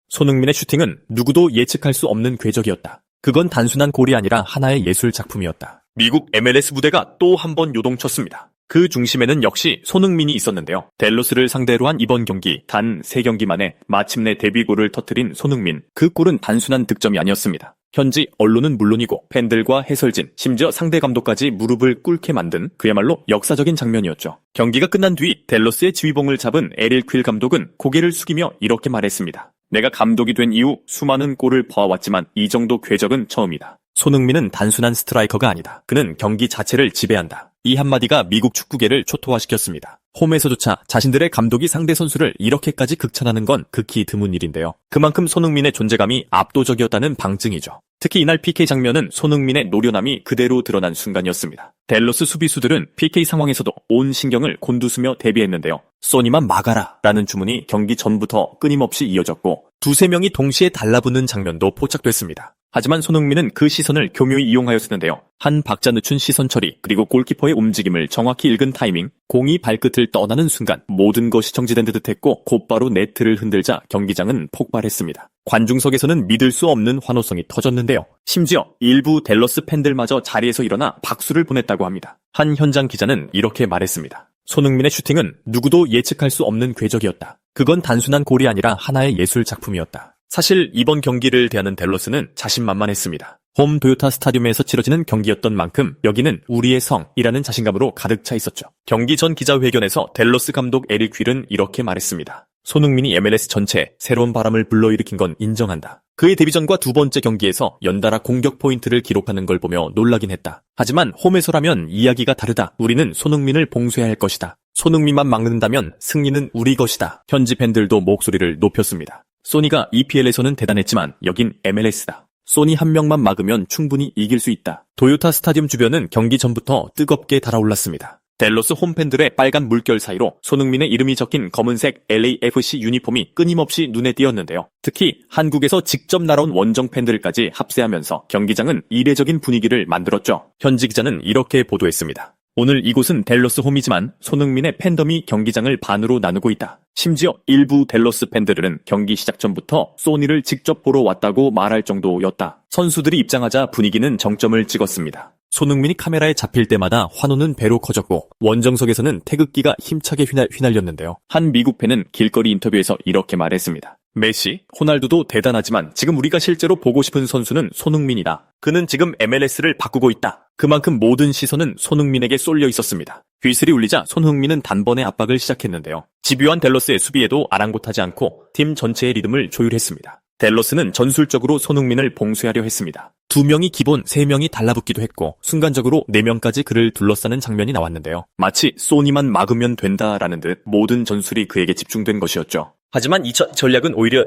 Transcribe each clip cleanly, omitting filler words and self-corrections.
손흥민의 슈팅은 누구도 예측할 수 없는 궤적이었다. 그건 단순한 골이 아니라 하나의 예술 작품이었다. 미국 MLS 무대가 또 한 번 요동쳤습니다. 그 중심에는 역시 손흥민이 있었는데요. 댈러스를 상대로 한 이번 경기 단 3경기 만에 마침내 데뷔골을 터뜨린 손흥민. 그 골은 단순한 득점이 아니었습니다. 현지 언론은 물론이고 팬들과 해설진, 심지어 상대 감독까지 무릎을 꿇게 만든 그야말로 역사적인 장면이었죠. 경기가 끝난 뒤 댈러스의 지휘봉을 잡은 에릴 퀼 감독은 고개를 숙이며 이렇게 말했습니다. 내가 감독이 된 이후 수많은 골을 봐왔지만 이 정도 궤적은 처음이다. 손흥민은 단순한 스트라이커가 아니다. 그는 경기 자체를 지배한다. 이 한마디가 미국 축구계를 초토화시켰습니다. 홈에서조차 자신들의 감독이 상대 선수를 이렇게까지 극찬하는 건 극히 드문 일인데요. 그만큼 손흥민의 존재감이 압도적이었다는 방증이죠. 특히 이날 PK 장면은 손흥민의 노련함이 그대로 드러난 순간이었습니다. 댈러스 수비수들은 PK 상황에서도 온 신경을 곤두서며 대비했는데요. 소니만 막아라 라는 주문이 경기 전부터 끊임없이 이어졌고 두세 명이 동시에 달라붙는 장면도 포착됐습니다. 하지만 손흥민은 그 시선을 교묘히 이용하였었는데요. 한 박자 늦춘 시선 처리, 그리고 골키퍼의 움직임을 정확히 읽은 타이밍, 공이 발끝을 떠나는 순간 모든 것이 정지된 듯 했고 곧바로 네트를 흔들자 경기장은 폭발했습니다. 관중석에서는 믿을 수 없는 환호성이 터졌는데요. 심지어 일부 댈러스 팬들마저 자리에서 일어나 박수를 보냈다고 합니다. 한 현장 기자는 이렇게 말했습니다. 손흥민의 슈팅은 누구도 예측할 수 없는 궤적이었다. 그건 단순한 골이 아니라 하나의 예술 작품이었다. 사실 이번 경기를 대하는 댈러스는 자신만만했습니다. 홈 도요타 스타디움에서 치러지는 경기였던 만큼 여기는 우리의 성이라는 자신감으로 가득 차 있었죠. 경기 전 기자회견에서 댈러스 감독 에릭 퀼은 이렇게 말했습니다. 손흥민이 MLS 전체에 새로운 바람을 불러일으킨 건 인정한다. 그의 데뷔전과 두 번째 경기에서 연달아 공격 포인트를 기록하는 걸 보며 놀라긴 했다. 하지만 홈에서라면 이야기가 다르다. 우리는 손흥민을 봉쇄해야 할 것이다. 손흥민만 막는다면 승리는 우리 것이다. 현지 팬들도 목소리를 높였습니다. 소니가 EPL에서는 대단했지만 여긴 MLS다. 소니 한 명만 막으면 충분히 이길 수 있다. 도요타 스타디움 주변은 경기 전부터 뜨겁게 달아올랐습니다. 댈러스 홈팬들의 빨간 물결 사이로 손흥민의 이름이 적힌 검은색 LAFC 유니폼이 끊임없이 눈에 띄었는데요. 특히 한국에서 직접 날아온 원정 팬들까지 합세하면서 경기장은 이례적인 분위기를 만들었죠. 현지 기자는 이렇게 보도했습니다. 오늘 이곳은 댈러스 홈이지만 손흥민의 팬덤이 경기장을 반으로 나누고 있다. 심지어 일부 댈러스 팬들은 경기 시작 전부터 소니를 직접 보러 왔다고 말할 정도였다. 선수들이 입장하자 분위기는 정점을 찍었습니다. 손흥민이 카메라에 잡힐 때마다 환호는 배로 커졌고 원정석에서는 태극기가 힘차게 휘날렸는데요. 한 미국 팬은 길거리 인터뷰에서 이렇게 말했습니다. 메시, 호날두도 대단하지만 지금 우리가 실제로 보고 싶은 선수는 손흥민이다. 그는 지금 MLS를 바꾸고 있다. 그만큼 모든 시선은 손흥민에게 쏠려 있었습니다. 휘슬이 울리자 손흥민은 단번에 압박을 시작했는데요. 집요한 댈러스의 수비에도 아랑곳하지 않고 팀 전체의 리듬을 조율했습니다. 댈러스는 전술적으로 손흥민을 봉쇄하려 했습니다. 2명이 기본 3명이 달라붙기도 했고 순간적으로 4명까지 그를 둘러싸는 장면이 나왔는데요. 마치 소니만 막으면 된다라는 듯 모든 전술이 그에게 집중된 것이었죠. 하지만 이 전략은 오히려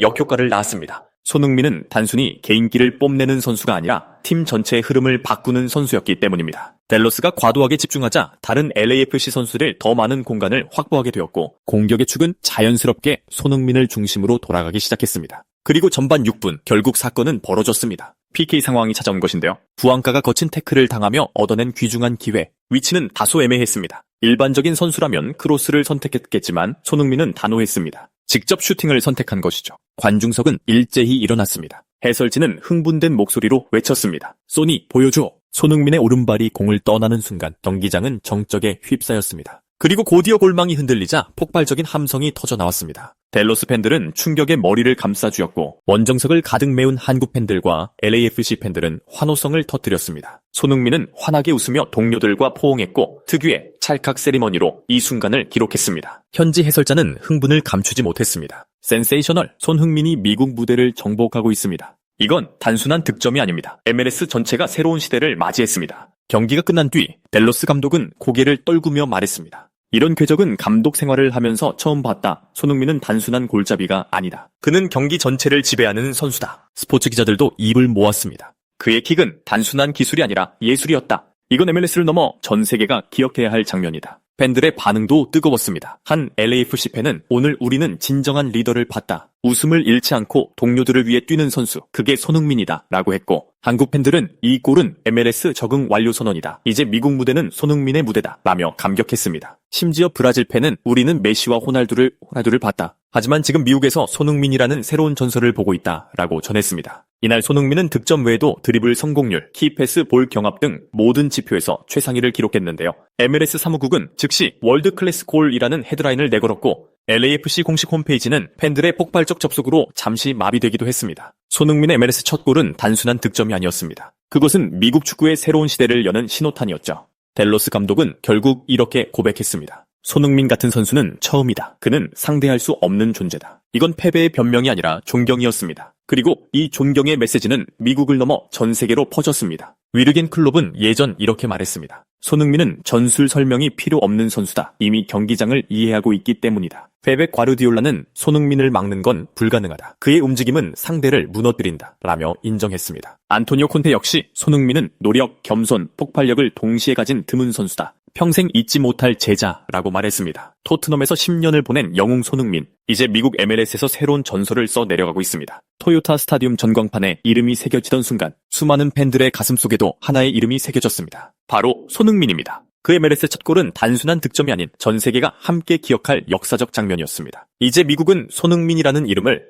역효과를 낳았습니다. 손흥민은 단순히 개인기를 뽐내는 선수가 아니라 팀 전체의 흐름을 바꾸는 선수였기 때문입니다. 댈러스가 과도하게 집중하자 다른 LAFC 선수들 더 많은 공간을 확보하게 되었고 공격의 축은 자연스럽게 손흥민을 중심으로 돌아가기 시작했습니다. 그리고 전반 6분 결국 사건은 벌어졌습니다. PK 상황이 찾아온 것인데요. 부안가가 거친 태클을 당하며 얻어낸 귀중한 기회. 위치는 다소 애매했습니다. 일반적인 선수라면 크로스를 선택했겠지만 손흥민은 단호했습니다. 직접 슈팅을 선택한 것이죠. 관중석은 일제히 일어났습니다. 해설진은 흥분된 목소리로 외쳤습니다. 소니 보여줘. 손흥민의 오른발이 공을 떠나는 순간 경기장은 정적에 휩싸였습니다. 그리고 곧이어 골망이 흔들리자 폭발적인 함성이 터져 나왔습니다. 댈러스 팬들은 충격에 머리를 감싸쥐었고 원정석을 가득 메운 한국 팬들과 LAFC 팬들은 환호성을 터뜨렸습니다. 손흥민은 환하게 웃으며 동료들과 포옹했고 특유의 찰칵 세리머니로 이 순간을 기록했습니다. 현지 해설자는 흥분을 감추지 못했습니다. 센세이셔널, 손흥민이 미국 무대를 정복하고 있습니다. 이건 단순한 득점이 아닙니다. MLS 전체가 새로운 시대를 맞이했습니다. 경기가 끝난 뒤 댈러스 감독은 고개를 떨구며 말했습니다. 이런 궤적은 감독 생활을 하면서 처음 봤다. 손흥민은 단순한 골잡이가 아니다. 그는 경기 전체를 지배하는 선수다. 스포츠 기자들도 입을 모았습니다. 그의 킥은 단순한 기술이 아니라 예술이었다. 이건 MLS를 넘어 전 세계가 기억해야 할 장면이다. 팬들의 반응도 뜨거웠습니다. 한 LAFC 팬은 오늘 우리는 진정한 리더를 봤다. 웃음을 잃지 않고 동료들을 위해 뛰는 선수, 그게 손흥민이다 라고 했고 한국 팬들은 이 골은 MLS 적응 완료 선언이다. 이제 미국 무대는 손흥민의 무대다 라며 감격했습니다. 심지어 브라질 팬은 우리는 메시와 호날두를 봤다. 하지만 지금 미국에서 손흥민이라는 새로운 전설을 보고 있다라고 전했습니다. 이날 손흥민은 득점 외에도 드리블 성공률, 키패스, 볼 경합 등 모든 지표에서 최상위를 기록했는데요. MLS 사무국은 즉시 월드 클래스 골이라는 헤드라인을 내걸었고 LAFC 공식 홈페이지는 팬들의 폭발적 접속으로 잠시 마비되기도 했습니다. 손흥민의 MLS 첫 골은 단순한 득점이 아니었습니다. 그것은 미국 축구의 새로운 시대를 여는 신호탄이었죠. 델로스 감독은 결국 이렇게 고백했습니다. 손흥민 같은 선수는 처음이다. 그는 상대할 수 없는 존재다. 이건 패배의 변명이 아니라 존경이었습니다. 그리고 이 존경의 메시지는 미국을 넘어 전 세계로 퍼졌습니다. 위르겐 클롭은 예전 이렇게 말했습니다. 손흥민은 전술 설명이 필요 없는 선수다. 이미 경기장을 이해하고 있기 때문이다. 페백 과르디올라는 손흥민을 막는 건 불가능하다. 그의 움직임은 상대를 무너뜨린다. 라며 인정했습니다. 안토니오 콘테 역시 손흥민은 노력, 겸손, 폭발력을 동시에 가진 드문 선수다. 평생 잊지 못할 제자라고 말했습니다. 토트넘에서 10년을 보낸 영웅 손흥민. 이제 미국 MLS에서 새로운 전설을 써 내려가고 있습니다. 토요타 스타디움 전광판에 이름이 새겨지던 순간 수많은 팬들의 가슴속에도 하나의 이름이 새겨졌습니다. 바로 손흥민입니다. 그 MLS 첫 골은 단순한 득점이 아닌 전 세계가 함께 기억할 역사적 장면이었습니다. 이제 미국은 손흥민이라는 이름을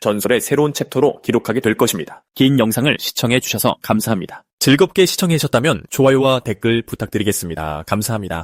전설의 새로운 챕터로 기록하게 될 것입니다. 긴 영상을 시청해 주셔서 감사합니다. 즐겁게 시청해 주셨다면 좋아요와 댓글 부탁드리겠습니다. 감사합니다.